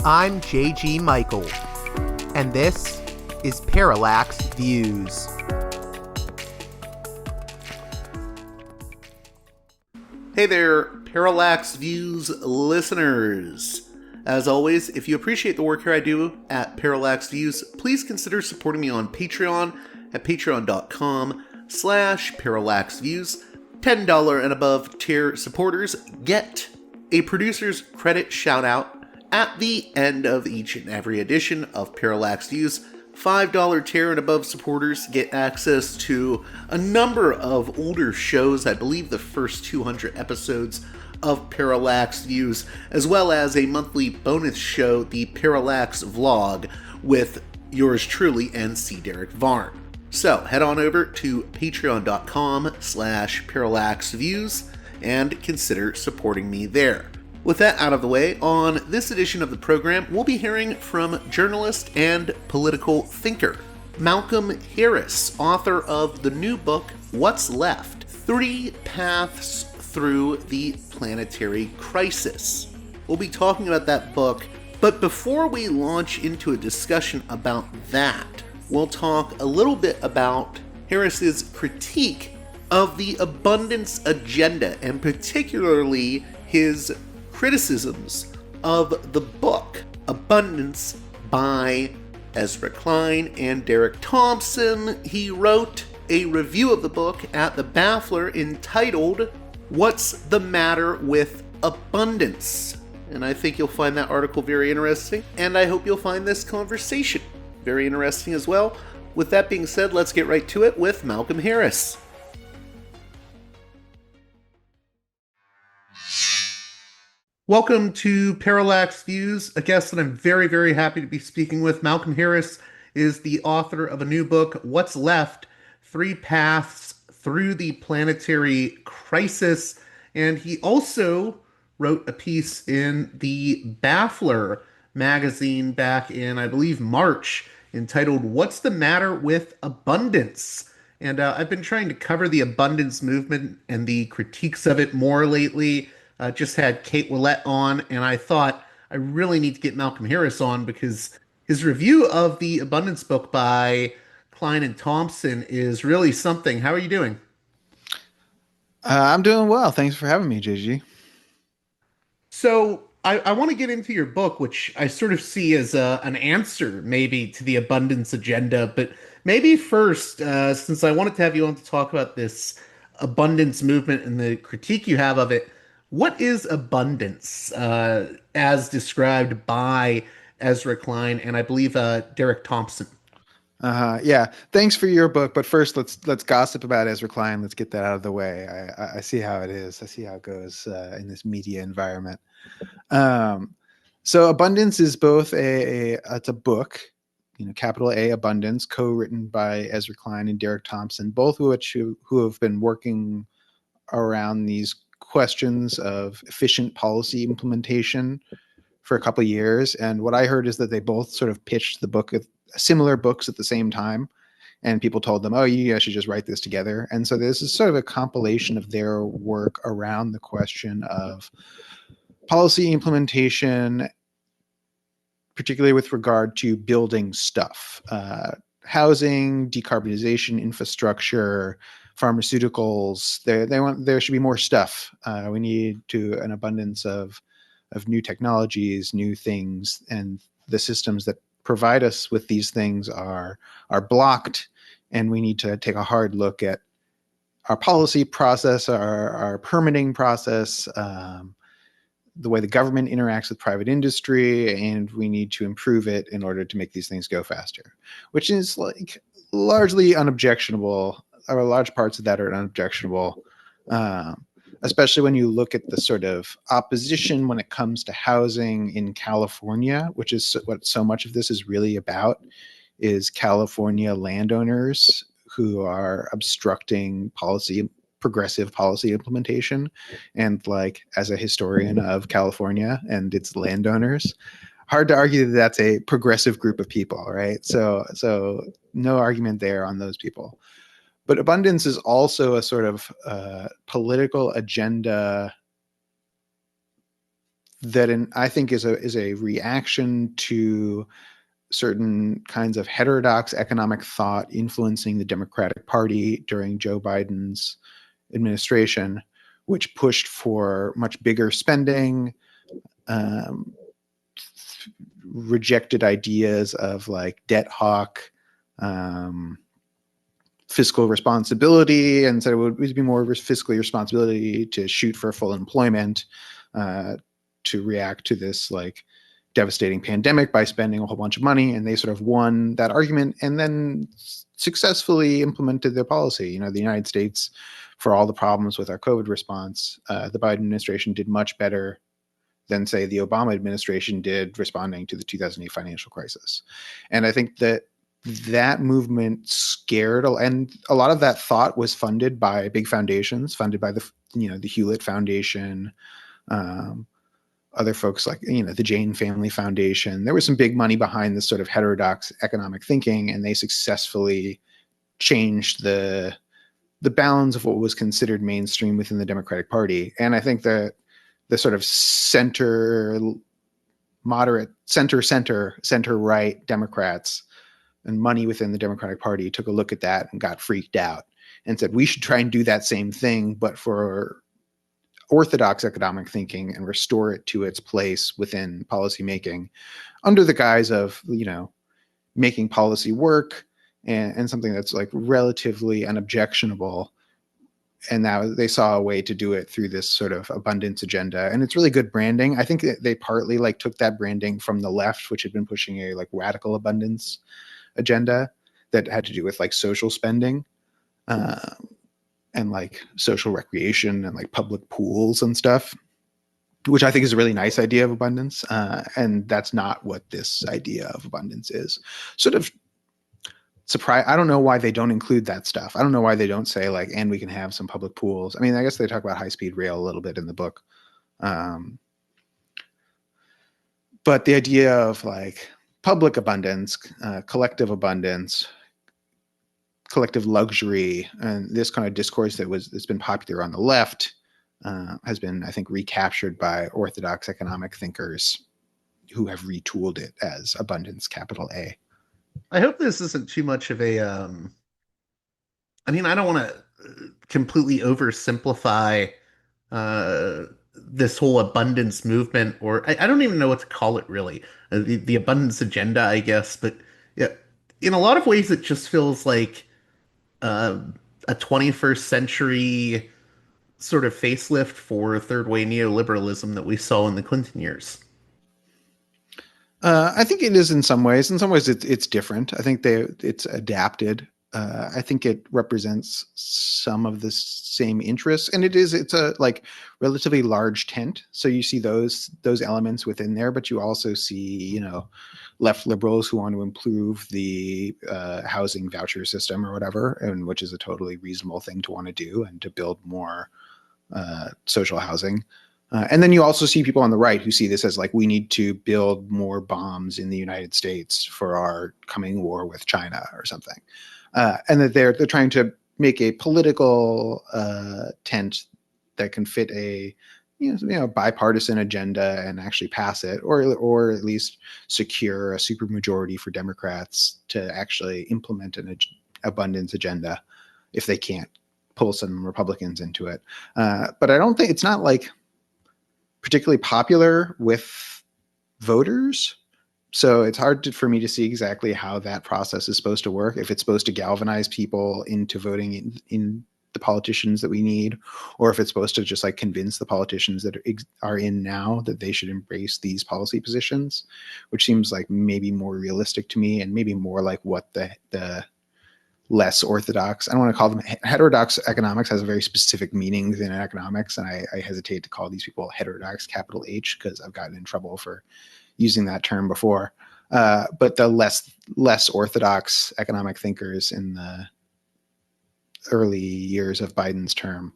I'm J.G. Michael, and this is Parallax Views. Hey there, Parallax Views listeners. As always, if you appreciate the work here I do at Parallax Views, please consider supporting me on Patreon at patreon.com/parallaxviews. $10 and above tier supporters get a producer's credit shout out at the end of each and every edition of Parallax Views. $5 tier and above supporters get access to a number of older shows, I believe the first 200 episodes of Parallax Views, as well as a monthly bonus show, the Parallax Vlog, with yours truly and C. Derek Varn. So head on over to patreon.com/parallaxviews and consider supporting me there. With that out of the way, on this edition of the program, we'll be hearing from journalist and political thinker Malcolm Harris, author of the new book, What's Left? 3 Paths Through the Planetary Crisis. We'll be talking about that book, but before we launch into a discussion about that, we'll talk a little bit about Harris's critique of the abundance agenda, and particularly his criticisms of the book Abundance by Ezra Klein and Derek Thompson. He wrote a review of the book at The Baffler entitled, What's the Matter with Abundance? And I think you'll find that article very interesting, and I hope you'll find this conversation very interesting as well. With that being said, let's get right to it with Malcolm Harris. Welcome to Parallax Views, a guest that I'm very, very happy to be speaking with. Malcolm Harris is the author of a new book, What's Left? 3 Paths Through the Planetary Crisis. And he also wrote a piece in the Baffler magazine back in, I believe, March, entitled, What's the Matter with Abundance? And I've been trying to cover the abundance movement and the critiques of it more lately. Just had Kate Willett on, and I thought I really need to get Malcolm Harris on because his review of the Abundance book by Klein and Thompson is really something. How are you doing? I'm doing well. Thanks for having me, JG. So I want to get into your book, which I sort of see as an answer maybe to the abundance agenda. But maybe first, since I wanted to have you on to talk about this abundance movement and the critique you have of it, what is abundance as described by Ezra Klein and I believe Derek Thompson? Yeah. Thanks for your book, but first let's gossip about Ezra Klein. Let's get that out of the way. I see how it is. I see how it goes in this media environment. So Abundance is both it's a book, capital A, Abundance, co-written by Ezra Klein and Derek Thompson, both of which who have been working around these questions of efficient policy implementation for a couple of years. And what I heard is that they both sort of pitched the book, similar books at the same time. And people told them, oh, you guys should just write this together. And so this is sort of a compilation of their work around the question of policy implementation, particularly with regard to building stuff, housing, decarbonization, infrastructure, pharmaceuticals. There should be more stuff. We need an abundance of new technologies, new things, and the systems that provide us with these things are blocked, and we need to take a hard look at our policy process, our permitting process, the way the government interacts with private industry, and we need to improve it in order to make these things go faster, which is like largely unobjectionable, or large parts of that are unobjectionable, especially when you look at the sort of opposition when it comes to housing in California, which is what so much of this is really about, is California landowners who are obstructing progressive policy implementation. And like, as a historian of California and its landowners, hard to argue that that's a progressive group of people, right? So no argument there on those people. But abundance is also a sort of political agenda I think is a reaction to certain kinds of heterodox economic thought influencing the Democratic Party during Joe Biden's administration, which pushed for much bigger spending, um, rejected ideas of like debt hawk, um, fiscal responsibility, and said it would be more fiscally responsibility to shoot for full employment, to react to this like devastating pandemic by spending a whole bunch of money. And they sort of won that argument and then successfully implemented their policy. The United States, for all the problems with our COVID response, the Biden administration did much better than, say, the Obama administration did responding to the 2008 financial crisis. And I think that movement scared, and a lot of that thought was funded by big foundations, funded by the Hewlett Foundation, other folks like the Jane Family Foundation. There was some big money behind this sort of heterodox economic thinking, and they successfully changed the bounds of what was considered mainstream within the Democratic Party. And I think the sort of moderate center right Democrats and money within the Democratic Party took a look at that and got freaked out and said, we should try and do that same thing, but for orthodox economic thinking, and restore it to its place within policymaking under the guise of, making policy work and something that's like relatively unobjectionable. And now they saw a way to do it through this sort of abundance agenda. And it's really good branding. I think they partly like took that branding from the left, which had been pushing a like radical abundance agenda that had to do with like social spending, and like social recreation and like public pools and stuff, which I think is a really nice idea of abundance. And that's not what this idea of abundance is. Sort of surprise. I don't know why they don't include that stuff. I don't know why they don't say like, and we can have some public pools. I mean, I guess they talk about high-speed rail a little bit in the book. But the idea of like public abundance, collective abundance, collective luxury, and this kind of discourse that's been popular on the left has been, I think, recaptured by orthodox economic thinkers who have retooled it as abundance, capital A. I hope this isn't too much of a I mean, I don't want to completely oversimplify this whole abundance movement, or I don't even know what to call it really. The abundance agenda, I guess. But yeah, in a lot of ways, it just feels like uh, a 21st century sort of facelift for third way neoliberalism that we saw in the Clinton years. I think it is in some ways. In some ways, it's different. I think it's adapted. I think it represents some of the same interests, and it's a like relatively large tent. So you see those elements within there, but you also see left liberals who want to improve the housing voucher system or whatever, and which is a totally reasonable thing to want to do, and to build more social housing. And then you also see people on the right who see this as like, we need to build more bombs in the United States for our coming war with China or something. And that they're trying to make a political tent that can fit a bipartisan agenda and actually pass it, or at least secure a supermajority for Democrats to actually implement an abundance agenda if they can't pull some Republicans into it. But I don't think it's not like particularly popular with voters. So it's hard for me to see exactly how that process is supposed to work, if it's supposed to galvanize people into voting in the politicians that we need, or if it's supposed to just like convince the politicians that are in now that they should embrace these policy positions, which seems like maybe more realistic to me, and maybe more like what the less orthodox, I don't want to call them heterodox. Economics has a very specific meaning within economics, and I hesitate to call these people heterodox, capital H, because I've gotten in trouble for using that term before. But the less orthodox economic thinkers in the early years of Biden's term,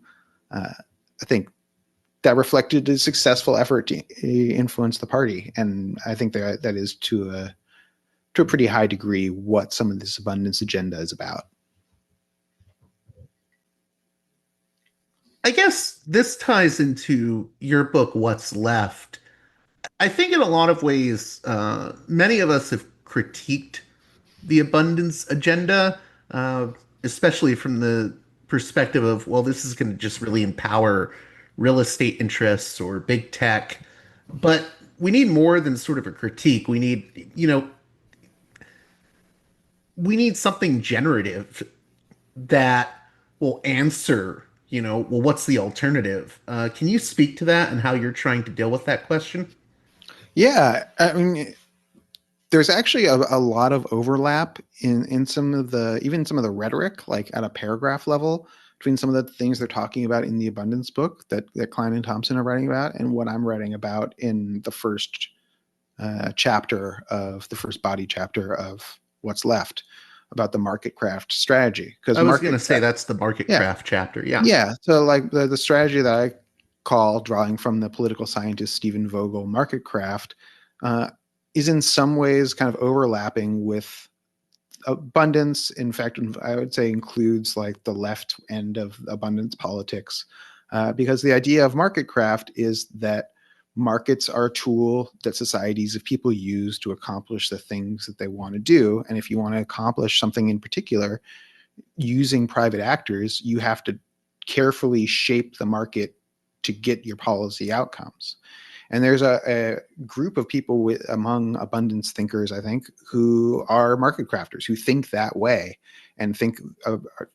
I think that reflected a successful effort to influence the party, and I think that is to a pretty high degree what some of this abundance agenda is about. I guess this ties into your book, What's Left. I think in a lot of ways, many of us have critiqued the abundance agenda, uh, especially from the perspective of, well, this is going to just really empower real estate interests or big tech. But we need more than sort of a critique. We need something generative that will answer, well, what's the alternative? Can you speak to that and how you're trying to deal with that question? Yeah, I mean, there's actually a lot of overlap in some of the even some of the rhetoric, like at a paragraph level, between some of the things they're talking about in the abundance book that Klein and Thompson are writing about, and what I'm writing about in the first chapter of the first body chapter of What's Left, about the marketcraft strategy. Because I was going to market, say that's the yeah, marketcraft chapter. Yeah. yeah. So like the strategy that I call, drawing from the political scientist Stephen Vogel, marketcraft, uh, is in some ways kind of overlapping with abundance. In fact, I would say includes like the left end of abundance politics, because the idea of marketcraft is that markets are a tool that societies of people use to accomplish the things that they want to do. And if you want to accomplish something in particular using private actors, you have to carefully shape the market to get your policy outcomes. And there's a group of people among abundance thinkers, I think, who are market crafters, who think that way and think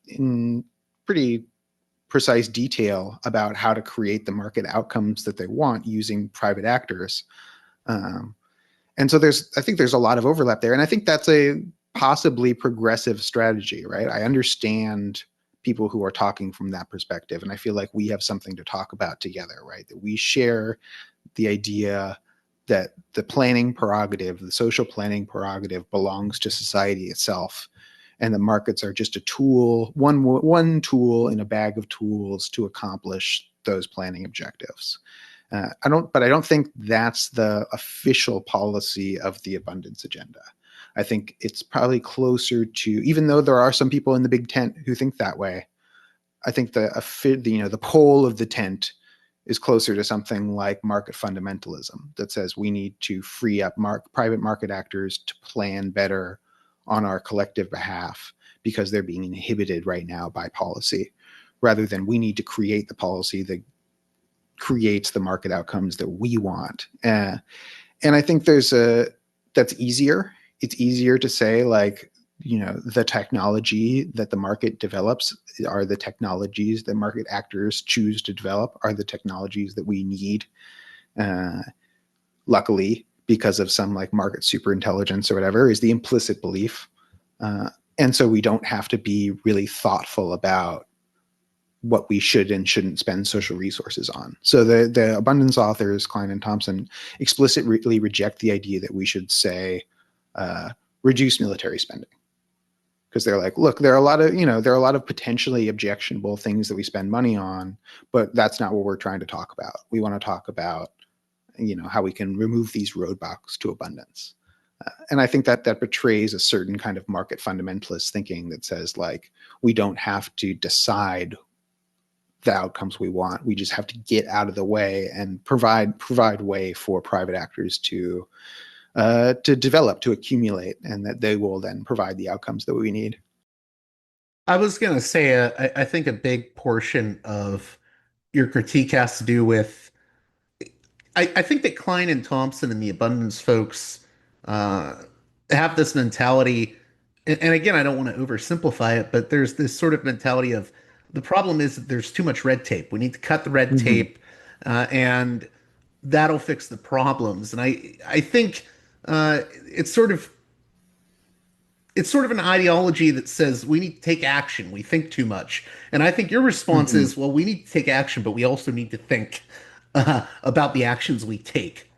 in pretty precise detail about how to create the market outcomes that they want using private actors. Um, and so I think there's a lot of overlap there. And I think that's a possibly progressive strategy, right? I understand people who are talking from that perspective. And I feel like we have something to talk about together, right? That we share the idea that the planning prerogative, the social planning prerogative, belongs to society itself, and the markets are just a tool, one tool in a bag of tools to accomplish those planning objectives. I don't think that's the official policy of the abundance agenda. I think it's probably closer to, even though there are some people in the big tent who think that way, I think the pole of the tent is closer to something like market fundamentalism that says we need to free up private market actors to plan better on our collective behalf because they're being inhibited right now by policy, rather than we need to create the policy that creates the market outcomes that we want. And I think that's easier. It's easier to say, like, the technology that the market develops are the technologies that market actors choose to develop, are the technologies that we need. Luckily, because of some like market superintelligence or whatever, is the implicit belief. And so we don't have to be really thoughtful about what we should and shouldn't spend social resources on. So the abundance authors, Klein and Thompson, explicitly reject the idea that we should say, reduce military spending. Because they're like, look, there are a lot of potentially objectionable things that we spend money on, but that's not what we're trying to talk about. We want to talk about, how we can remove these roadblocks to abundance. And I think that betrays a certain kind of market fundamentalist thinking that says, like, we don't have to decide the outcomes we want. We just have to get out of the way and provide way for private actors to develop, to accumulate, and that they will then provide the outcomes that we need. I was going to say, I think a big portion of your critique has to do with, I think that Klein and Thompson and the abundance folks uh, have this mentality. And again, I don't want to oversimplify it, but there's this sort of mentality of the problem is that there's too much red tape. We need to cut the red Mm-hmm. tape, and that'll fix the problems. And I think it's sort of an ideology that says we need to take action. We think too much. And I think your response Mm-hmm. is, well, we need to take action, but we also need to think about the actions we take.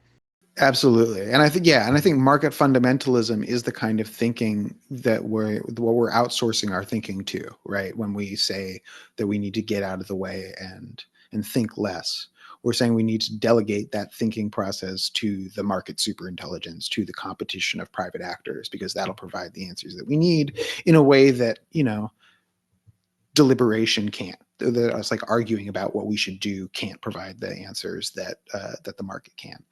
Absolutely. And I think market fundamentalism is the kind of thinking that we're outsourcing our thinking to, right? When we say that we need to get out of the way and think less. We're saying we need to delegate that thinking process to the market superintelligence, to the competition of private actors, because that'll provide the answers that we need in a way that, deliberation can't. us like arguing about what we should do can't provide the answers that that the market can.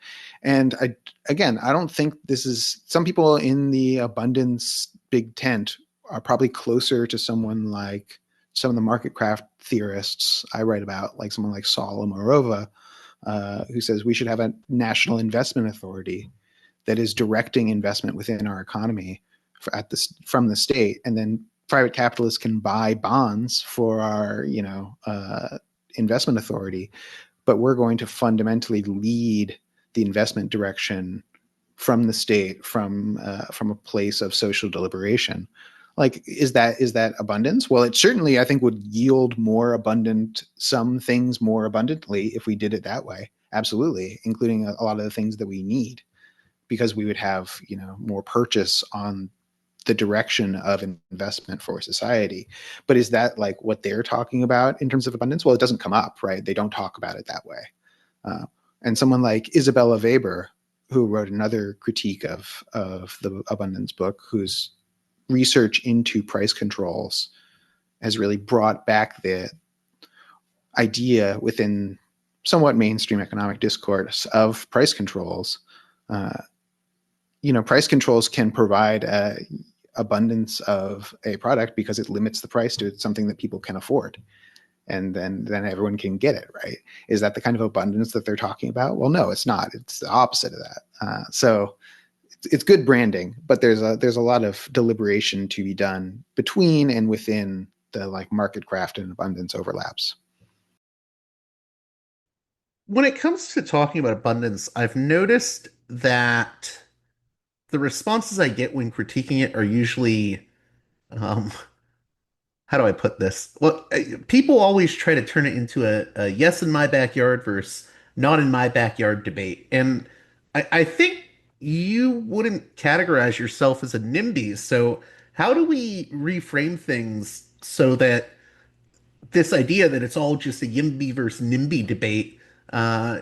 And I don't think this is, some people in the abundance big tent are probably closer to someone like some of the marketcraft theorists I write about, like someone like Saul Morova, who says we should have a national investment authority that is directing investment within our economy from the state, and then private capitalists can buy bonds for our, investment authority, but we're going to fundamentally lead the investment direction from the state, from a place of social deliberation. Like, is that abundance? Well, it certainly, I think, would yield some things more abundantly if we did it that way. Absolutely, including a lot of the things that we need, because we would have, more purchase on the direction of investment for society. But is that like what they're talking about in terms of abundance? Well, it doesn't come up, right? They don't talk about it that way. And someone like Isabella Weber, who wrote another critique of the abundance book, whose research into price controls has really brought back the idea within somewhat mainstream economic discourse of price controls. Price controls can provide abundance of a product because it limits the price to something that people can afford, and then everyone can get it, right? Is that the kind of abundance that they're talking about? Well, no, it's not. It's the opposite of that. So it's good branding, but there's a lot of deliberation to be done between and within the like marketcraft and abundance overlaps. When it comes to talking about abundance, I've noticed that the responses I get when critiquing it are usually, um, how do I put this? Well, people always try to turn it into a yes in my backyard versus not in my backyard debate. And I think you wouldn't categorize yourself as a NIMBY. So how do we reframe things so that this idea that it's all just a YIMBY versus NIMBY debate, uh,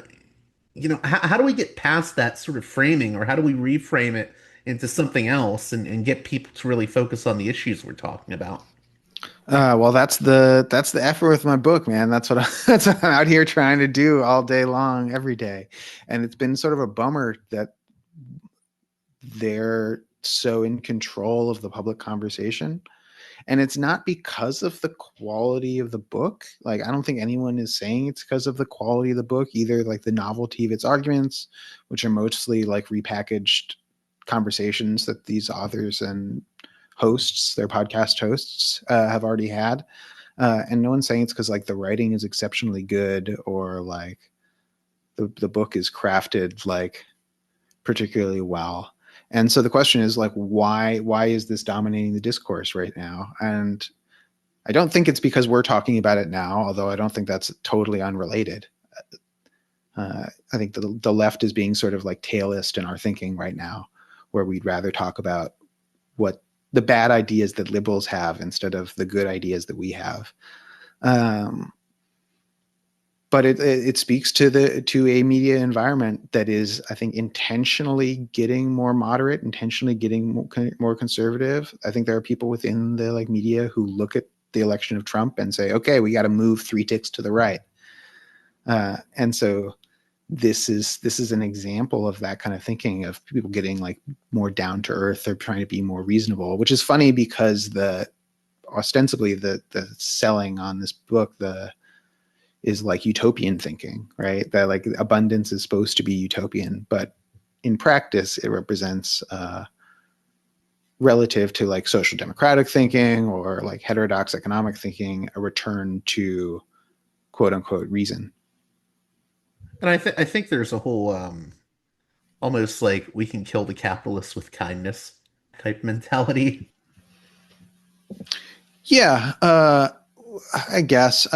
how do we get past that sort of framing, or how do we reframe it into something else and get people to really focus on the issues we're talking about? Well, that's the effort with my book, man. That's what I'm out here trying to do all day long, every day. And it's been sort of a bummer that they're so in control of the public conversation. And it's not because of the quality of the book. Like, I don't think anyone is saying it's because of the quality of the book, either like the novelty of its arguments, which are mostly like repackaged conversations that these authors and hosts, their podcast hosts, have already had. And no one's saying it's because like the writing is exceptionally good, or like the book is crafted like particularly well. And so the question is like, why is this dominating the discourse right now? And I don't think it's because we're talking about it now, although I don't think that's totally unrelated. I think the left is being sort of like tailist in our thinking right now, where we'd rather talk about what the bad ideas that liberals have instead of the good ideas that we have. But it speaks to a media environment that is, I think, intentionally getting more moderate, intentionally getting more conservative. I think there are people within the like media who look at the election of Trump and say, okay, we got to move 3 ticks to the right. And so this is an example of that kind of thinking, of people getting like more down to earth. They're trying to be more reasonable, which is funny because ostensibly the selling on this book, is like utopian thinking, right? That like abundance is supposed to be utopian, but in practice it represents relative to like social democratic thinking or like heterodox economic thinking, a return to quote unquote reason. And I think there's a whole almost like we can kill the capitalists with kindness type mentality. Yeah, I guess.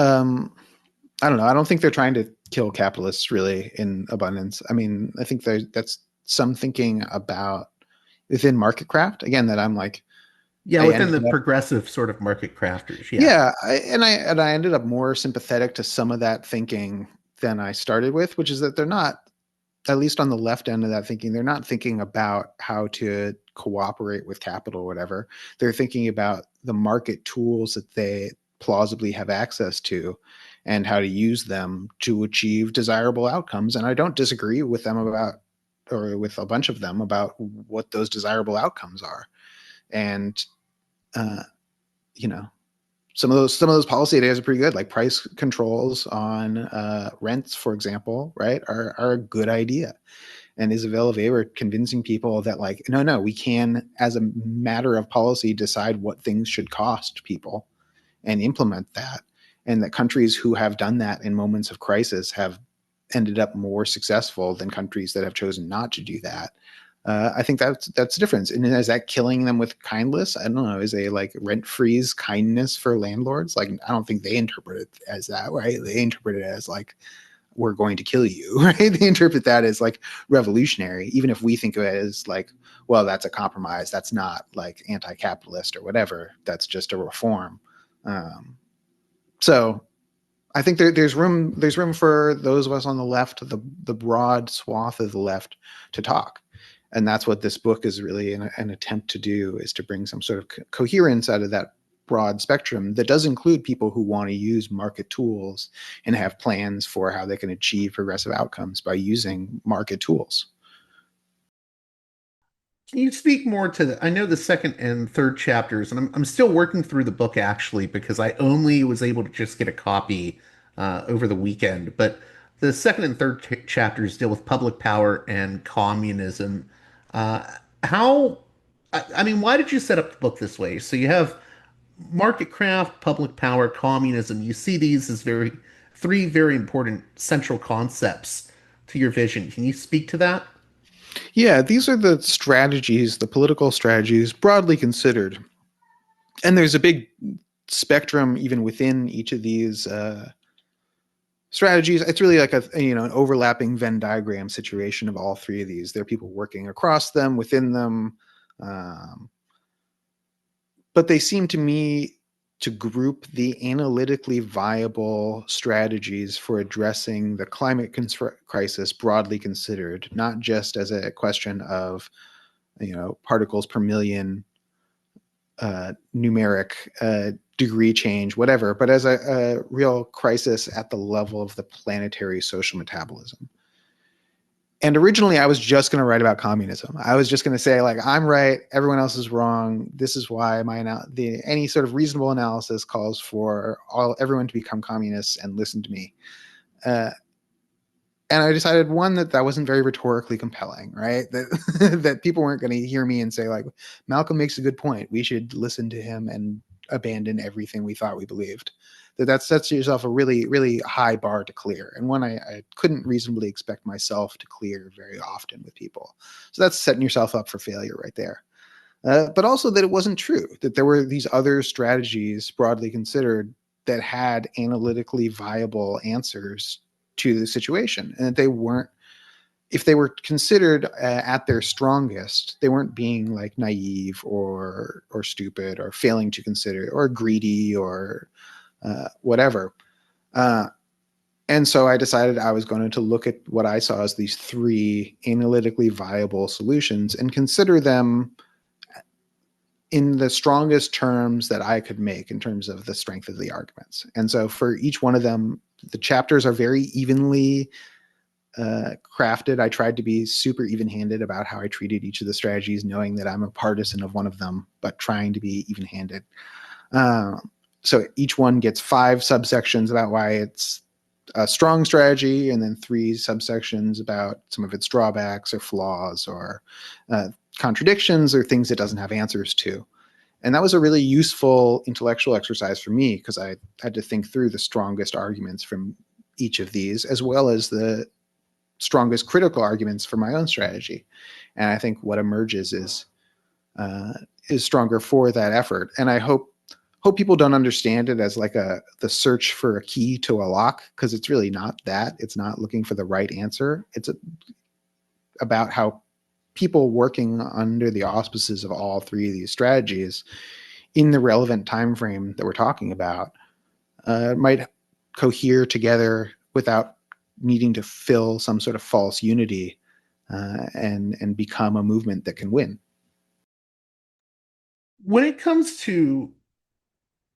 I don't know. I don't think they're trying to kill capitalists really in abundance. I mean, I think that's some thinking about within marketcraft. Again, that I'm like, Yeah, I within the ended up, progressive sort of market crafters. Yeah. yeah, I ended up more sympathetic to some of that thinking than I started with, which is that they're not, at least on the left end of that thinking, they're not thinking about how to cooperate with capital or whatever. They're thinking about the market tools that plausibly have access to, and how to use them to achieve desirable outcomes. And I don't disagree with them about, or with a bunch of them about what those desirable outcomes are. And uh, you know, some of those policy ideas are pretty good, like price controls on rents, for example, right, are a good idea. And Isabella Weber convincing people that, like, no, we can, as a matter of policy, decide what things should cost people and implement that. And that countries who have done that in moments of crisis have ended up more successful than countries that have chosen not to do that. I think that's the difference. And is that killing them with kindness? I don't know. Is a like rent freeze kindness for landlords? Like, I don't think they interpret it as that, right? They interpret it as like, we're going to kill you, right? They interpret that as like revolutionary, even if we think of it as like, well, that's a compromise. That's not like anti-capitalist or whatever. That's just a reform. So I think there's room for those of us on the left, the broad swath of the left, to talk. And that's what this book is really an attempt to do, is to bring some sort of coherence out of that broad spectrum that does include people who want to use market tools and have plans for how they can achieve progressive outcomes by using market tools. Can you speak more to I know the second and third chapters, and I'm still working through the book actually because I only was able to just get a copy over the weekend. But the second and third chapters deal with public power and communism. Uh, how, I mean, why did you set up the book this way? So you have marketcraft, public power, communism. You see these as three very important central concepts to your vision. Can you speak to that? Yeah, these are the strategies, the political strategies broadly considered. And there's a big spectrum even within each of these strategies. It's really like an overlapping Venn diagram situation of all three of these. There are people working across them, within them, um, but they seem to me to group the analytically viable strategies for addressing the climate crisis broadly considered, not just as a question of particles per million, numeric degree change, whatever, but as a real crisis at the level of the planetary social metabolism. And originally, I was just going to write about communism. I was just going to say, like, I'm right, everyone else is wrong. This is why any sort of reasonable analysis calls for everyone to become communists and listen to me. Uh, and I decided, one, that wasn't very rhetorically compelling, right? That that people weren't going to hear me and say, like, Malcolm makes a good point. We should listen to him and abandon everything we thought we believed. That sets yourself a really, really high bar to clear, and one I couldn't reasonably expect myself to clear very often with people. So that's setting yourself up for failure right there. But also that it wasn't true, that there were these other strategies broadly considered that had analytically viable answers to the situation, and that they weren't, if they were considered at their strongest, they weren't being like naive or stupid or failing to consider or greedy or whatever. Uh, and so I decided I was going to look at what I saw as these three analytically viable solutions and consider them in the strongest terms that I could make in terms of the strength of the arguments. And so for each one of them, the chapters are very evenly crafted. I tried to be super even-handed about how I treated each of the strategies, knowing that I'm a partisan of one of them, but trying to be even-handed. So each one gets 5 subsections about why it's a strong strategy, and then 3 subsections about some of its drawbacks or flaws or contradictions or things it doesn't have answers to. And that was a really useful intellectual exercise for me, because I had to think through the strongest arguments from each of these, as well as the strongest critical arguments for my own strategy. And I think what emerges is stronger for that effort. And I hope people don't understand it as like the search for a key to a lock, because it's really not that. It's not looking for the right answer. It's about how people working under the auspices of all 3 of these strategies in the relevant time frame that we're talking about might cohere together without needing to fill some sort of false unity and become a movement that can win. When it comes to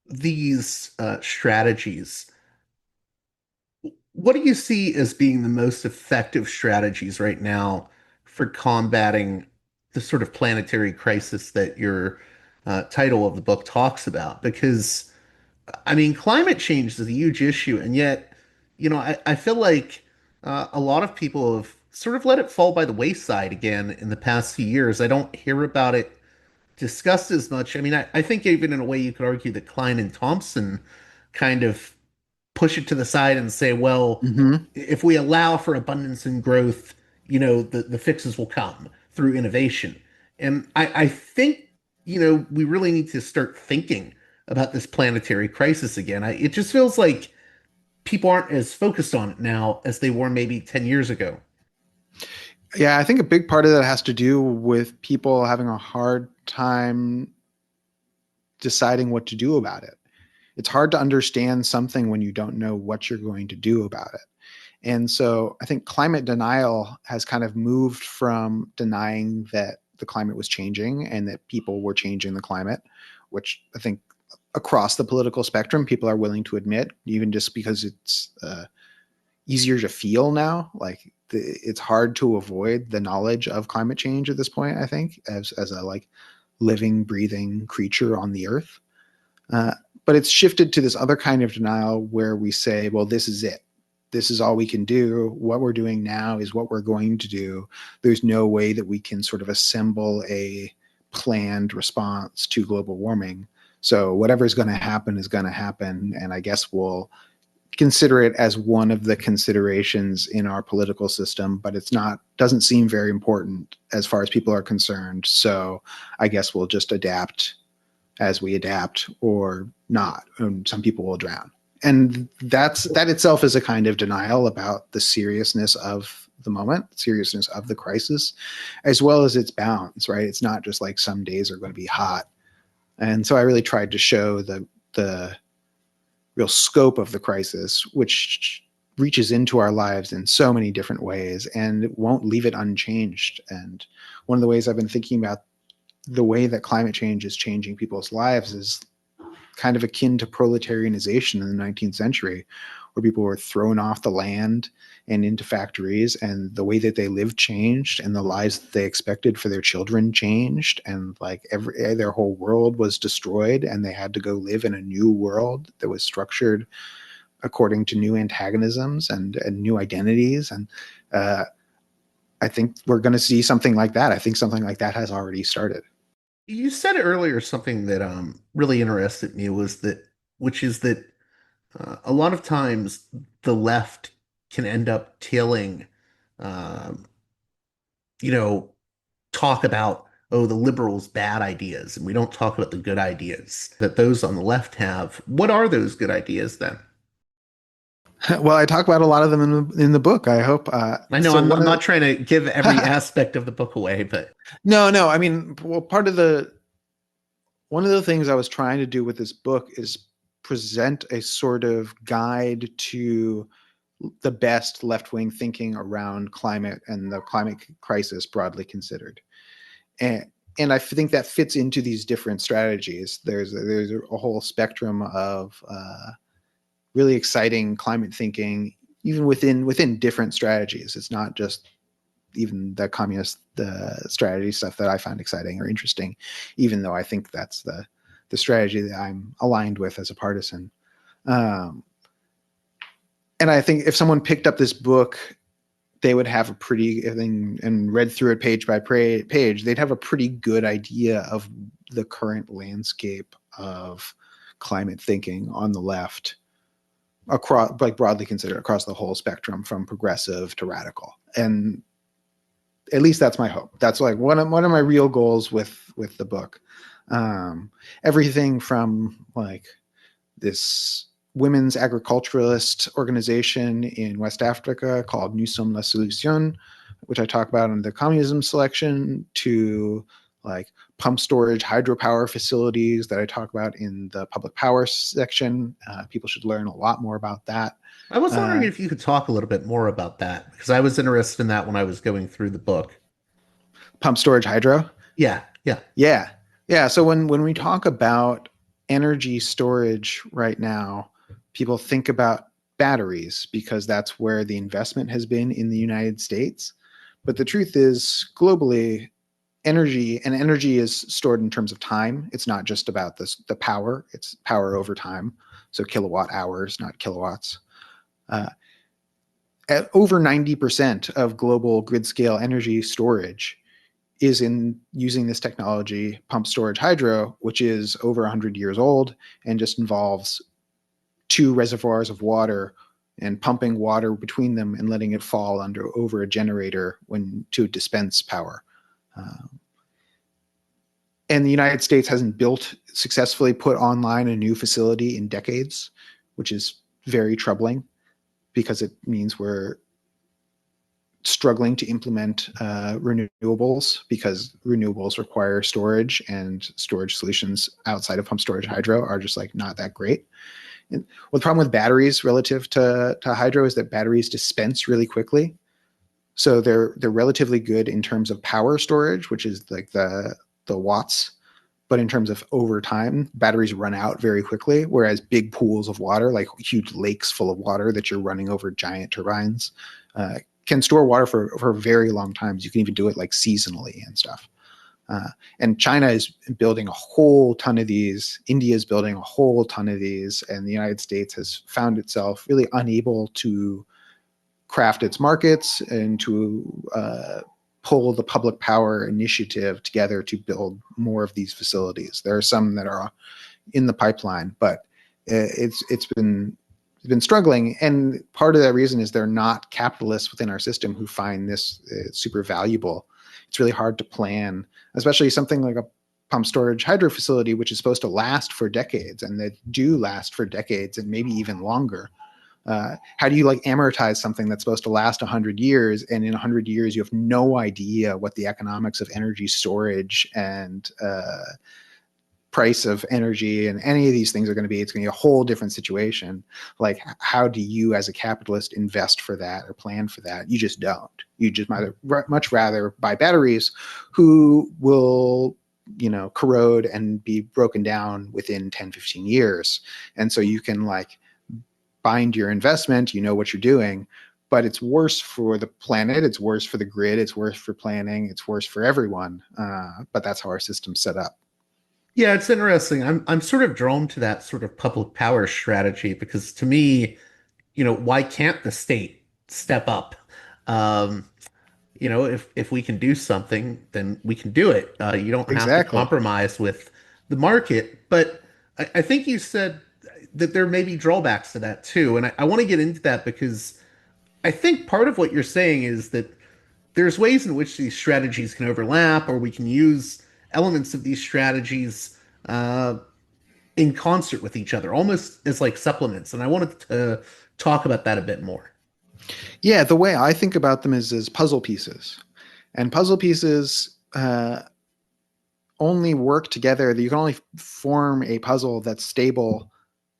these strategies, what do you see as being the most effective strategies right now for combating the sort of planetary crisis that your title of the book talks about? Because, I mean, climate change is a huge issue, and yet, I feel like a lot of people have sort of let it fall by the wayside again in the past few years. I don't hear about it discussed as much. I mean, I think even in a way you could argue that Klein and Thompson kind of push it to the side and say, well, Hmm. if we allow for abundance and growth, the fixes will come through innovation. And I think, we really need to start thinking about this planetary crisis again. It just feels like people aren't as focused on it now as they were maybe 10 years ago. Yeah, I think a big part of that has to do with people having a hard time deciding what to do about it. It's hard to understand something when you don't know what you're going to do about it. And so I think climate denial has kind of moved from denying that the climate was changing and that people were changing the climate, which I think across the political spectrum, people are willing to admit, even just because it's easier to feel now. Like it's hard to avoid the knowledge of climate change at this point, I think, as a like living, breathing creature on the earth. Uh, but it's shifted to this other kind of denial where we say, well, this is it. This is all we can do. What we're doing now is what we're going to do. There's no way that we can sort of assemble a planned response to global warming. So whatever's going to happen is going to happen. And I guess we'll consider it as one of the considerations in our political system, but it's not, doesn't seem very important as far as people are concerned. So I guess we'll just adapt as we adapt or not. And some people will drown. And that itself is a kind of denial about the seriousness of the moment, seriousness of the crisis, as well as its bounds, right? It's not just like some days are going to be hot. And so I really tried to show the real scope of the crisis, which reaches into our lives in so many different ways and it won't leave it unchanged. And one of the ways I've been thinking about the way that climate change is changing people's lives is kind of akin to proletarianization in the 19th century, where people were thrown off the land and into factories, and the way that they lived changed, and the lives that they expected for their children changed, and like their whole world was destroyed, and they had to go live in a new world that was structured according to new antagonisms and new identities. And I think we're going to see something like that. I think something like that has already started. You said earlier something that really interested me which is that a lot of times the left can end up tailing, um, you know, talk about, oh, the liberals' bad ideas, and we don't talk about the good ideas that those on the left have. What are those good ideas then? Well, I talk about a lot of them in the book. I hope. I know So I'm one not of trying to give every aspect of the book away, but no. I mean, well, part of the one of the things I was trying to do with this book is present a sort of guide to the best left wing thinking around climate and the climate crisis broadly considered. And and I think that fits into these different strategies. There's a whole spectrum of really exciting climate thinking, even within different strategies. It's not just even the communist strategy stuff that I find exciting or interesting, even though I think that's the strategy that I'm aligned with as a partisan. Um, and I think if someone picked up this book, they would have a pretty and read through it page by page. They'd have a pretty good idea of the current landscape of climate thinking on the left across, like broadly considered across the whole spectrum from progressive to radical. And at least that's my hope. That's like one of my real goals with the book. Everything from like this women's agriculturalist organization in West Africa called Nous sommes la solution, which I talk about in the communism selection, to like pump storage hydropower facilities that I talk about in the public power section. People should learn a lot more about that. I was wondering Uh, if you could talk a little bit more about that because I was interested in that when I was going through the book. Pump storage hydro. Yeah, yeah. Yeah. Yeah. So when we talk about energy storage right now, people think about batteries because that's where the investment has been in the United States. But the truth is, globally, energy is stored in terms of time. It's not just about the power, it's power over time. So kilowatt hours, not kilowatts. At over 90% of global grid scale energy storage is in using this technology, pump storage hydro, which is over 100 years old and just involves two reservoirs of water and pumping water between them and letting it fall over a generator to dispense power. And the United States hasn't successfully put online a new facility in decades, which is very troubling because it means we're struggling to implement renewables because renewables require storage, and storage solutions outside of pump storage hydro are just like not that great. And the problem with batteries relative to hydro is that batteries dispense really quickly. So they're relatively good in terms of power storage, which is like the watts. But in terms of over time, batteries run out very quickly, whereas big pools of water, like huge lakes full of water that you're running over giant turbines, can store water for very long times. You can even do it like seasonally and stuff. And China is building a whole ton of these. India is building a whole ton of these. And the United States has found itself really unable to craft its markets and to pull the public power initiative together to build more of these facilities. There are some that are in the pipeline, but it's been struggling. And part of that reason is they're not capitalists within our system who find this super valuable. It's really hard to plan, especially something like a pump storage hydro facility, which is supposed to last for decades, and they do last for decades and maybe even longer. How do you like amortize something that's supposed to last 100 years, and in 100 years you have no idea what the economics of energy storage and price of energy and any of these things are going to be? It's going to be a whole different situation. Like, how do you as a capitalist invest for that or plan for that? You just don't. You just much rather buy batteries who will corrode and be broken down within 10-15 years. And so you can like bind your investment, what you're doing, but it's worse for the planet, it's worse for the grid, it's worse for planning, it's worse for everyone. But that's how our system's set up. Yeah, it's interesting. I'm sort of drawn to that sort of public power strategy because to me, why can't the state step up? Um, if we can do something, then we can do it. You don't have to Exactly. compromise with the market. But I think you said that there may be drawbacks to that too. And I want to get into that because I think part of what you're saying is that there's ways in which these strategies can overlap, or we can use elements of these strategies uh, in concert with each other, almost as like supplements. And I wanted to talk about that a bit more. Yeah, the way I think about them is as puzzle pieces. And puzzle pieces only work together. You can only form a puzzle that's stable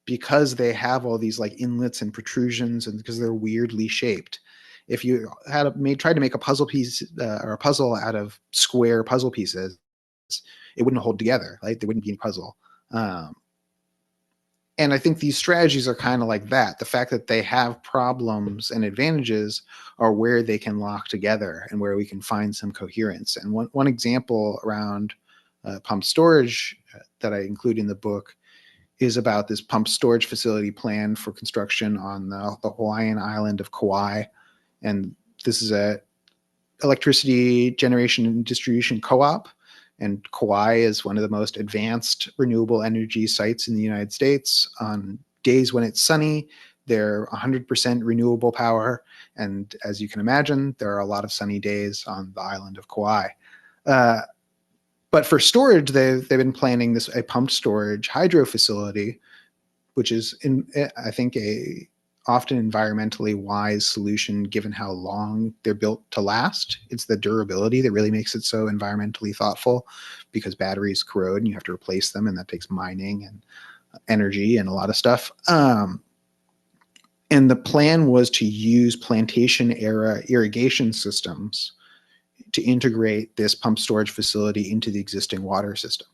because they have all these like inlets and protrusions, and because they're weirdly shaped. If you tried to make a puzzle piece or a puzzle out of square puzzle pieces, it wouldn't hold together. Right? There wouldn't be any puzzle. And I think these strategies are kind of like that. The fact that they have problems and advantages are where they can lock together and where we can find some coherence. And one example around pump storage that I include in the book is about this pump storage facility planned for construction on the Hawaiian island of Kauai. And this is a electricity generation and distribution co-op. And Kauai is one of the most advanced renewable energy sites in the United States. On days when it's sunny, they're 100% renewable power. And as you can imagine, there are a lot of sunny days on the island of Kauai. But for storage, they've been planning a pumped storage hydro facility, which is, I think, a often environmentally wise solution given how long they're built to last. It's the durability that really makes it so environmentally thoughtful, because batteries corrode and you have to replace them, and that takes mining and energy and a lot of stuff. And the plan was to use plantation era irrigation systems to integrate this pump storage facility into the existing water system.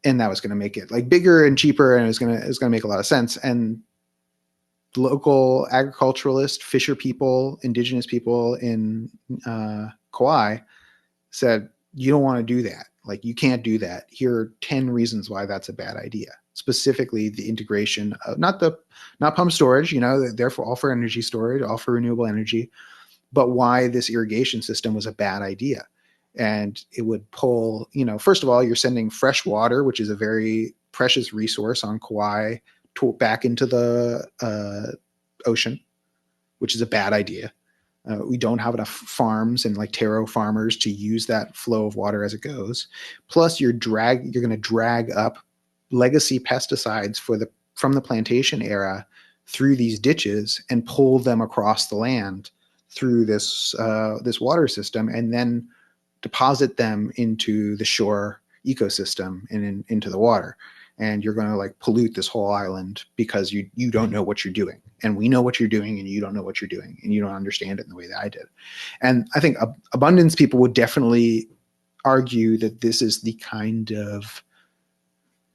and that was going to make it like bigger and cheaper, and it was going to make a lot of sense. And local agriculturalist, fisher people, indigenous people in Kauai said, you don't want to do that. Like, you can't do that. Here are 10 reasons why that's a bad idea. Specifically, the integration of not pump storage, they're all for energy storage, all for renewable energy, but why this irrigation system was a bad idea. And it would pull, first of all, you're sending fresh water, which is a very precious resource on Kauai, back into the ocean, which is a bad idea. We don't have enough farms and like taro farmers to use that flow of water as it goes. Plus, you're going to drag up legacy pesticides from the plantation era through these ditches and pull them across the land through this water system, and then deposit them into the shore ecosystem and into the water. And you're going to like pollute this whole island because you don't know what you're doing. And we know what you're doing, and you don't know what you're doing, and you don't understand it in the way that I did. And I think abundance people would definitely argue that this is the kind of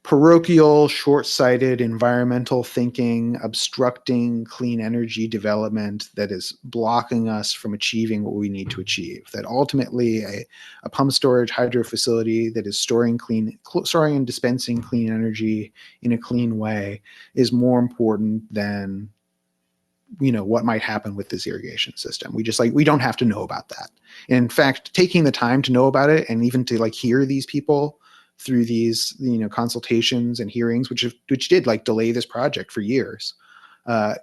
parochial, short-sighted environmental thinking, obstructing clean energy development that is blocking us from achieving what we need to achieve. That ultimately a pump storage hydro facility that is storing and dispensing clean energy in a clean way is more important than what might happen with this irrigation system. We don't have to know about that. And in fact, taking the time to know about it, and even to like hear these people through these consultations and hearings, which did like delay this project for years,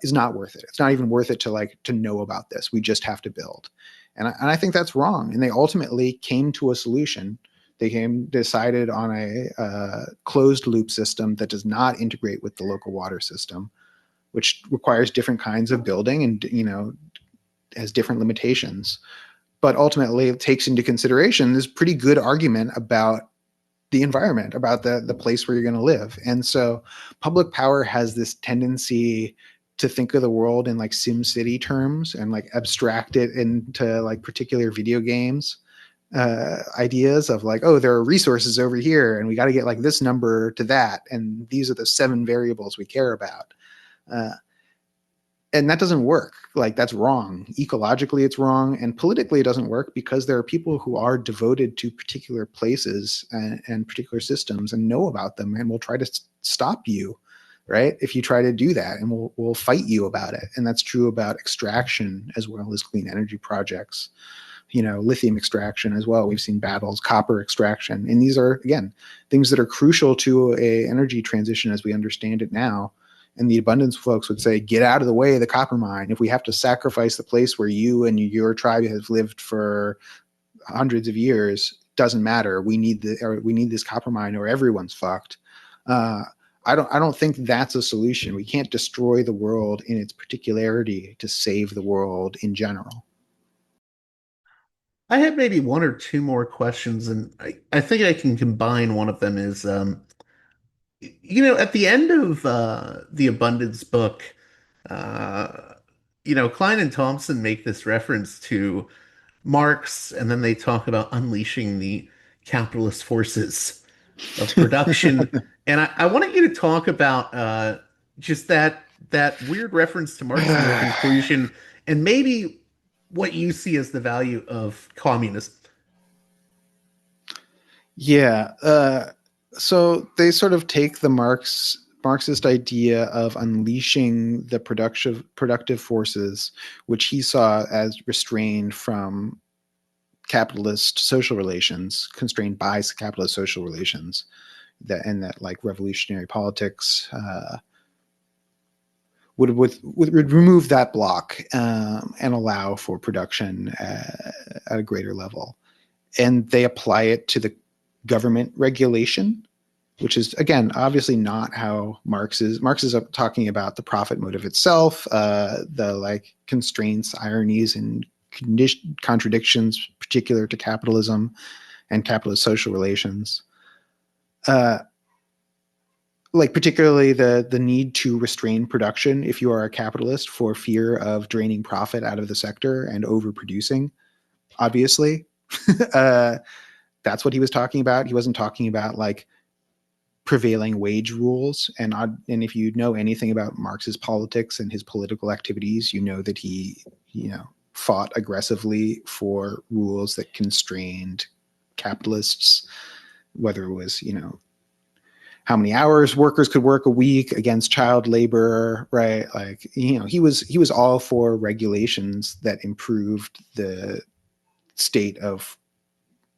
is not worth it. It's not even worth it to know about this. We just have to build, and I think that's wrong. And they ultimately came to a solution. They decided on a closed loop system that does not integrate with the local water system, which requires different kinds of building and has different limitations, but ultimately it takes into consideration this pretty good argument about the environment, about the place where you're going to live. And so public power has this tendency to think of the world in like Sim City terms and like abstract it into like particular video games ideas of like, oh, there are resources over here and we got to get like this number to that, and these are the 7 variables we care about. And that doesn't work. Like, that's wrong. Ecologically, it's wrong. And politically, it doesn't work because there are people who are devoted to particular places and particular systems and know about them and will try to stop you, right? If you try to do that, and we'll fight you about it. And that's true about extraction as well as clean energy projects, lithium extraction as well. We've seen battles, copper extraction. And these are, again, things that are crucial to a energy transition as we understand it now. And the abundance folks would say, get out of the way of the copper mine. If we have to sacrifice the place where you and your tribe have lived for hundreds of years, doesn't matter. We need this copper mine or everyone's fucked. I don't think that's a solution. We can't destroy the world in its particularity to save the world in general. I have maybe 1 or 2 more questions, and I think I can combine. One of them is, at the end of the Abundance book, Klein and Thompson make this reference to Marx, and then they talk about unleashing the capitalist forces of production. And I wanted you to talk about just that weird reference to Marx in their conclusion, and maybe what you see as the value of communism. Yeah. So they sort of take the Marxist idea of unleashing the productive forces, which he saw as restrained from capitalist social relations, constrained by capitalist social relations, that like revolutionary politics would remove that block and allow for production at a greater level. And they apply it to the government regulation, which is, again, obviously not how Marx is. Marx is talking about the profit motive itself, the like constraints, ironies, and contradictions particular to capitalism and capitalist social relations. Like particularly the need to restrain production if you are a capitalist for fear of draining profit out of the sector and overproducing, obviously. That's what he was talking about. He wasn't talking about like prevailing wage rules. And if you know anything about Marx's politics and his political activities, you know that he, fought aggressively for rules that constrained capitalists, whether it was, how many hours workers could work a week against child labor, right? Like, he was all for regulations that improved the state of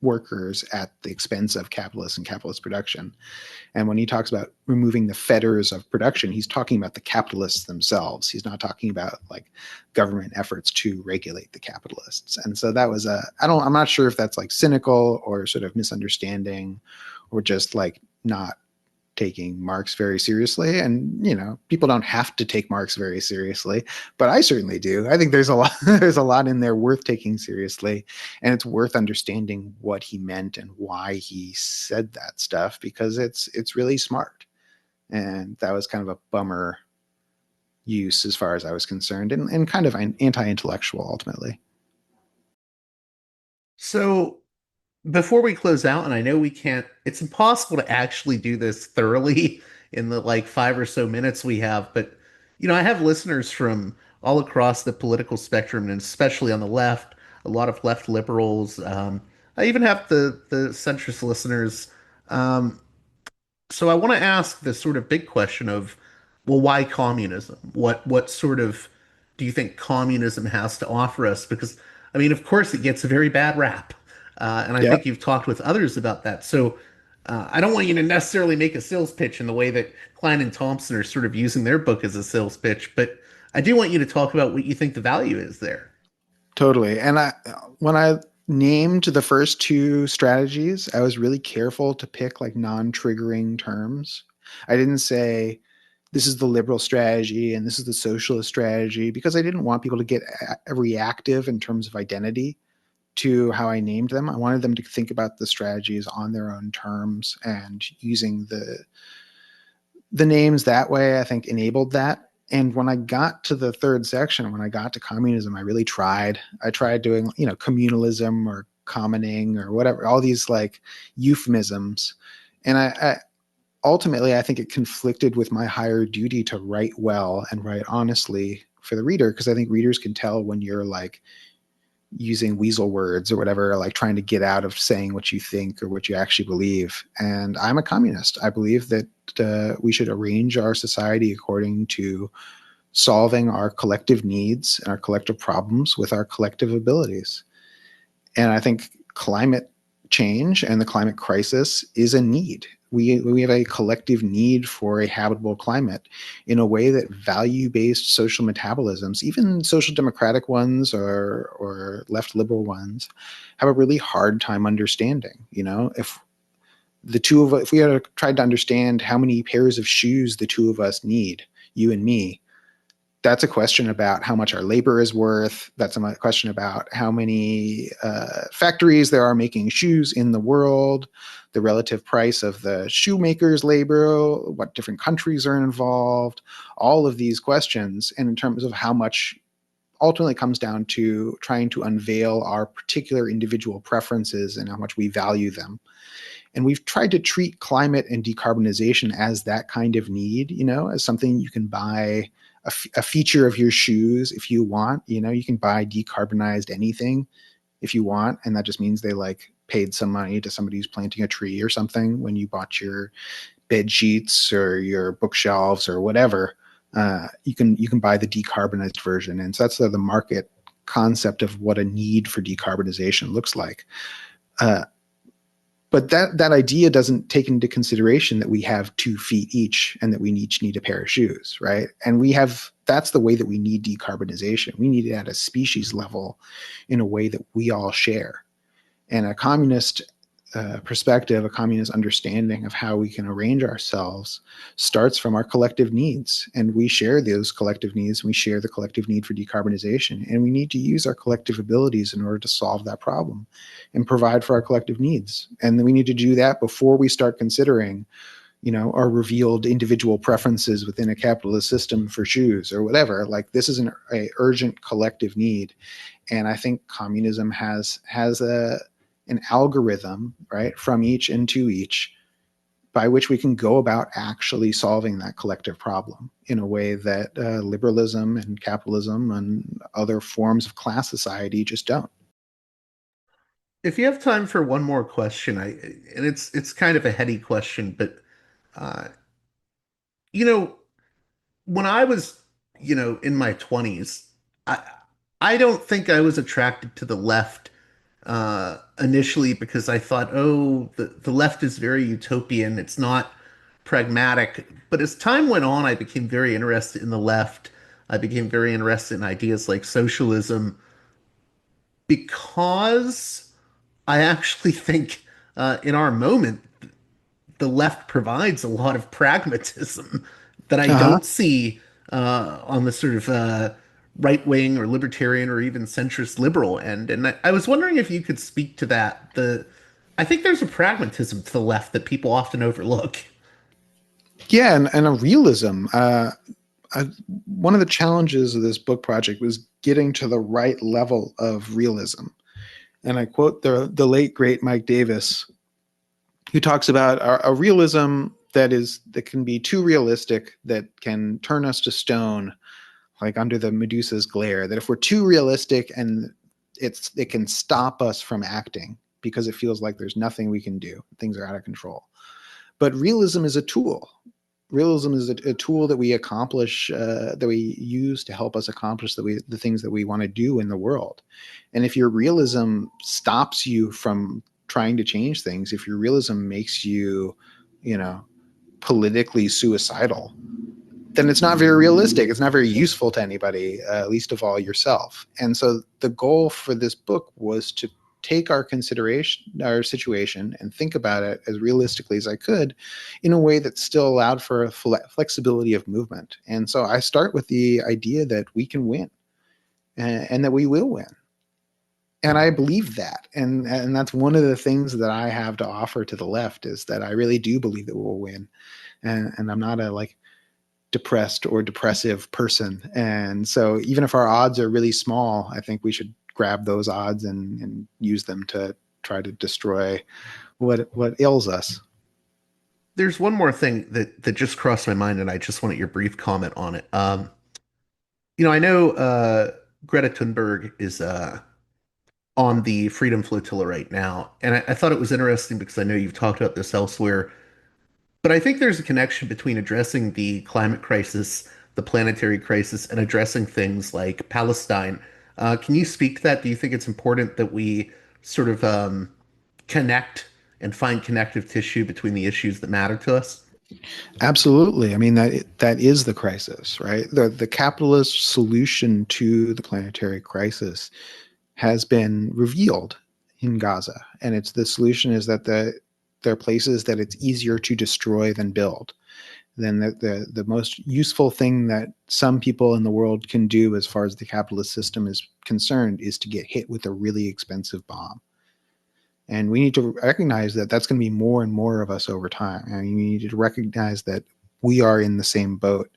workers at the expense of capitalists and capitalist production. And when he talks about removing the fetters of production, he's talking about the capitalists themselves. He's not talking about like government efforts to regulate the capitalists. And so that was I'm not sure if that's like cynical or sort of misunderstanding or just like not taking Marx very seriously. And, people don't have to take Marx very seriously, but I certainly do. I think there's a lot in there worth taking seriously. And it's worth understanding what he meant and why he said that stuff, because it's really smart. And that was kind of a bummer use as far as I was concerned, and kind of anti-intellectual ultimately. So before we close out, and I know we can't, it's impossible to actually do this thoroughly in the like 5 or so minutes we have, but I have listeners from all across the political spectrum, and especially on the left, a lot of left liberals. I even have the centrist listeners. Um, so I want to ask the sort of big question of, well, why communism? What sort of do you think communism has to offer us? Because I mean, of course, it gets a very bad rap, and I think Yep. you've talked with others about that. So I don't want you to necessarily make a sales pitch in the way that Klein and Thompson are sort of using their book as a sales pitch, but I do want you to talk about what you think the value is there. Totally. And when I named the first two strategies, I was really careful to pick like non-triggering terms. I didn't say this is the liberal strategy and this is the socialist strategy, because I didn't want people to get reactive in terms of identity to how I named them. I wanted them to think about the strategies on their own terms, and using the names that way, I think, enabled that. And when I got to the third section, when I got to communism, I really tried. I tried doing, communalism or commoning or whatever, all these like euphemisms. And I ultimately, I think it conflicted with my higher duty to write well and write honestly for the reader, because I think readers can tell when you're like using weasel words or whatever, like trying to get out of saying what you think or what you actually believe. And I'm a communist. I believe that we should arrange our society according to solving our collective needs and our collective problems with our collective abilities. And I think climate change and the climate crisis is a need. We have a collective need for a habitable climate in a way that value-based social metabolisms, even social democratic ones or left liberal ones, have a really hard time understanding. If if we had tried to understand how many pairs of shoes the two of us need, you and me, that's a question about how much our labor is worth. That's a question about how many factories there are making shoes in the world, the relative price of the shoemaker's labor, what different countries are involved, all of these questions. And in terms of how much ultimately comes down to trying to unveil our particular individual preferences and how much we value them. And we've tried to treat climate and decarbonization as that kind of need, as something you can buy a feature of your shoes if you want. You can buy decarbonized anything if you want, and that just means they like paid some money to somebody who's planting a tree or something when you bought your bed sheets or your bookshelves or whatever. You can buy the decarbonized version, and so that's the market concept of what a need for decarbonization looks like. But that idea doesn't take into consideration that we have 2 feet each and that we each need a pair of shoes, right? And that's the way that we need decarbonization. We need it at a species level in a way that we all share. And a communist perspective, a communist understanding of how we can arrange ourselves starts from our collective needs. And we share those collective needs. We share the collective need for decarbonization. And we need to use our collective abilities in order to solve that problem and provide for our collective needs. And then we need to do that before we start considering, our revealed individual preferences within a capitalist system for shoes or whatever. Like, this is an urgent collective need. And I think communism has an algorithm, right, from each and to each, by which we can go about actually solving that collective problem in a way that liberalism and capitalism and other forms of class society just don't. If you have time for one more question, and it's kind of a heady question, but uh, you know, when I was, in my 20s, I I don't think I was attracted to the left initially because I thought, oh, the left is very utopian. It's not pragmatic. But as time went on, I became very interested in the left. I became very interested in ideas like socialism because I actually think in our moment, the left provides a lot of pragmatism that I Uh-huh. don't see on the sort of right wing or libertarian or even centrist liberal end. And I was wondering if you could speak to that. I think there's a pragmatism to the left that people often overlook. Yeah, and a realism. I, one of the challenges of this book project was getting to the right level of realism. And I quote the late great Mike Davis, who talks about a realism that can be too realistic, that can turn us to stone, like under the Medusa's glare. That if we're too realistic, and it can stop us from acting because it feels like there's nothing we can do. Things are out of control. But realism is a tool. Realism is a tool that we accomplish, that we use to help us accomplish the things that we want to do in the world. And if your realism stops you from trying to change things, if your realism makes you, you know, politically suicidal, then it's not very realistic. It's not very useful to anybody, least of all yourself. And so the goal for this book was to take our situation, and think about it as realistically as I could in a way that still allowed for a flexibility of movement. And so I start with the idea that we can win, and that we will win. And I believe that. And that's one of the things that I have to offer to the left, is that I really do believe that we'll win. And I'm not a depressed or depressive person. And so even if our odds are really small, I think we should grab those odds and use them to try to destroy what ails us. There's one more thing that just crossed my mind, and I just wanted your brief comment on it. I know Greta Thunberg is on the Freedom Flotilla right now, and I thought it was interesting because I know you've talked about this elsewhere. But I think there's a connection between addressing the climate crisis, the planetary crisis, and addressing things like Palestine. Can you speak to that? Do you think it's important that we sort of connect and find connective tissue between the issues that matter to us? Absolutely. I mean, that is the crisis, right? The capitalist solution to the planetary crisis has been revealed in Gaza, and it's the solution is that there are places that it's easier to destroy than build. Then the most useful thing that some people in the world can do as far as the capitalist system is concerned is to get hit with a really expensive bomb. And we need to recognize that that's going to be more and more of us over time. And we need to recognize that we are in the same boat,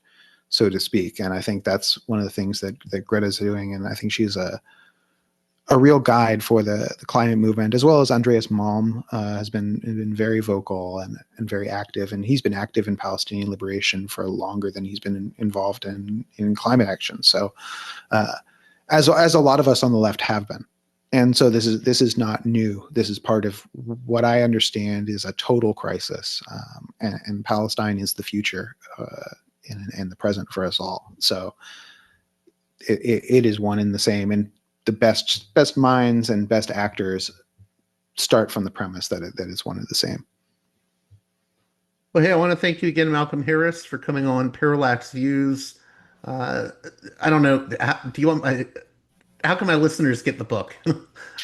so to speak. And I think that's one of the things that Greta's doing. And I think she's a real guide for the climate movement, as well as Andreas Malm has been very vocal and very active. And he's been active in Palestinian liberation for longer than he's been involved in climate action. So as a lot of us on the left have been. And so this is not new. This is part of what I understand is a total crisis, and Palestine is the future and the present for us all. So it is one and the same. And the best minds and best actors start from the premise that it's one and the same. Well, hey, I want to thank you again, Malcolm Harris, for coming on Parallax Views. Uh, I don't know. Do you want my? How can my listeners get the book? Yeah,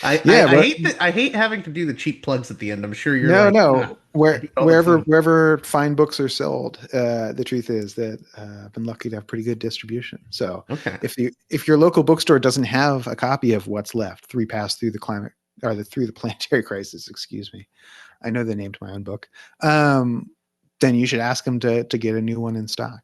I but hate that. I hate having to do the cheap plugs at the end. I'm sure you're no, like, no. I do it all the time. Wherever fine books are sold, the truth is that I've been lucky to have pretty good distribution. So Okay. if your local bookstore doesn't have a copy of What's Left, Three Paths Through the Climate or through the Planetary Crisis, excuse me, I know the name to my own book. Then you should ask them to get a new one in stock.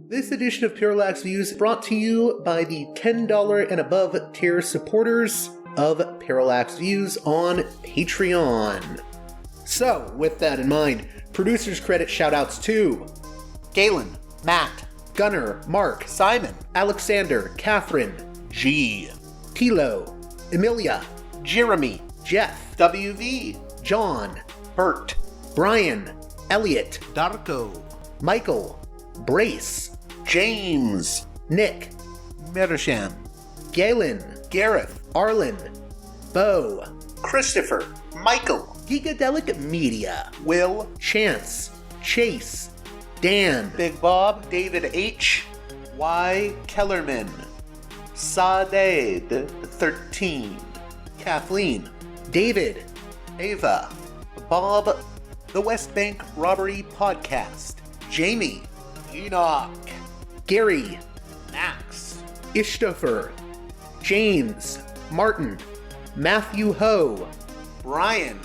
This edition of Parallax Views is brought to you by the $10 and above tier supporters. of Parallax Views on Patreon. So, with that in mind, producers credit shoutouts to Galen, Matt, Gunnar, Mark, Simon, Alexander, Catherine, G, Tilo, Emilia, Jeremy, Jeff, WV, John, Bert, Brian, Elliot, Darko, Michael, Brace, James, Nick, Mersham, Galen, Gareth, Arlen, Bo, Christopher, Michael, Gigadelic Media, Will, Chance, Chase, Dan, Big Bob, David H, Y, Kellerman, Sadeed 13, Kathleen, David, Ava, Bob, The West Bank Robbery Podcast, Jamie, Enoch, Gary, Max, Ishtofer, James, Martin, Matthew Ho, Brian,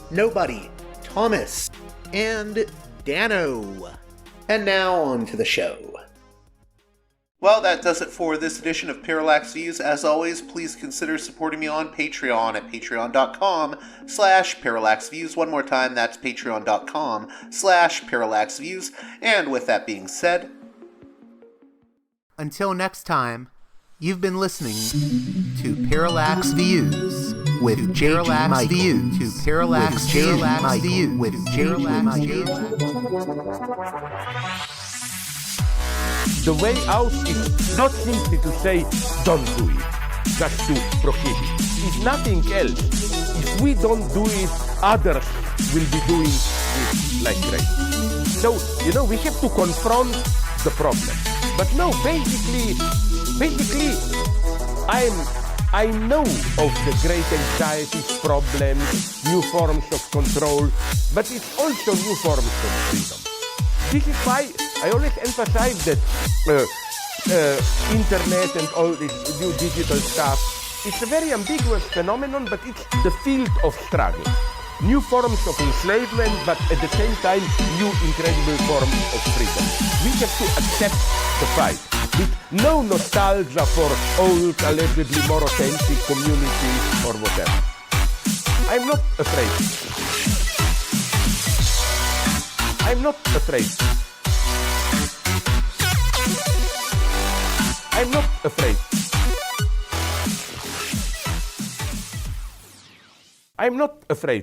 Nobody, Thomas, and Dano. And now on to the show. Well, that does it for this edition of Parallax Views. As always, please consider supporting me on Patreon at patreon.com/parallaxviews. One more time, that's patreon.com/parallaxviews. And with that being said, until next time, you've been listening to Parallax Views with Parallax Views. To Parallax Views with Parallax Views. The way out is not simply to say, don't do it, just to prohibit. It's nothing else. If we don't do it, others will be doing it like crazy. So, we have to confront the problem. But no, basically, I know of the great anxieties, problems, new forms of control, but it's also new forms of freedom. This is why I always emphasize that internet and all this new digital stuff, it's a very ambiguous phenomenon, but it's the field of struggle. New forms of enslavement, but at the same time, new incredible forms of freedom. We have to accept the fight with no nostalgia for old, allegedly more authentic communities or whatever. I'm not afraid. I'm not afraid. I'm not afraid. I'm not afraid.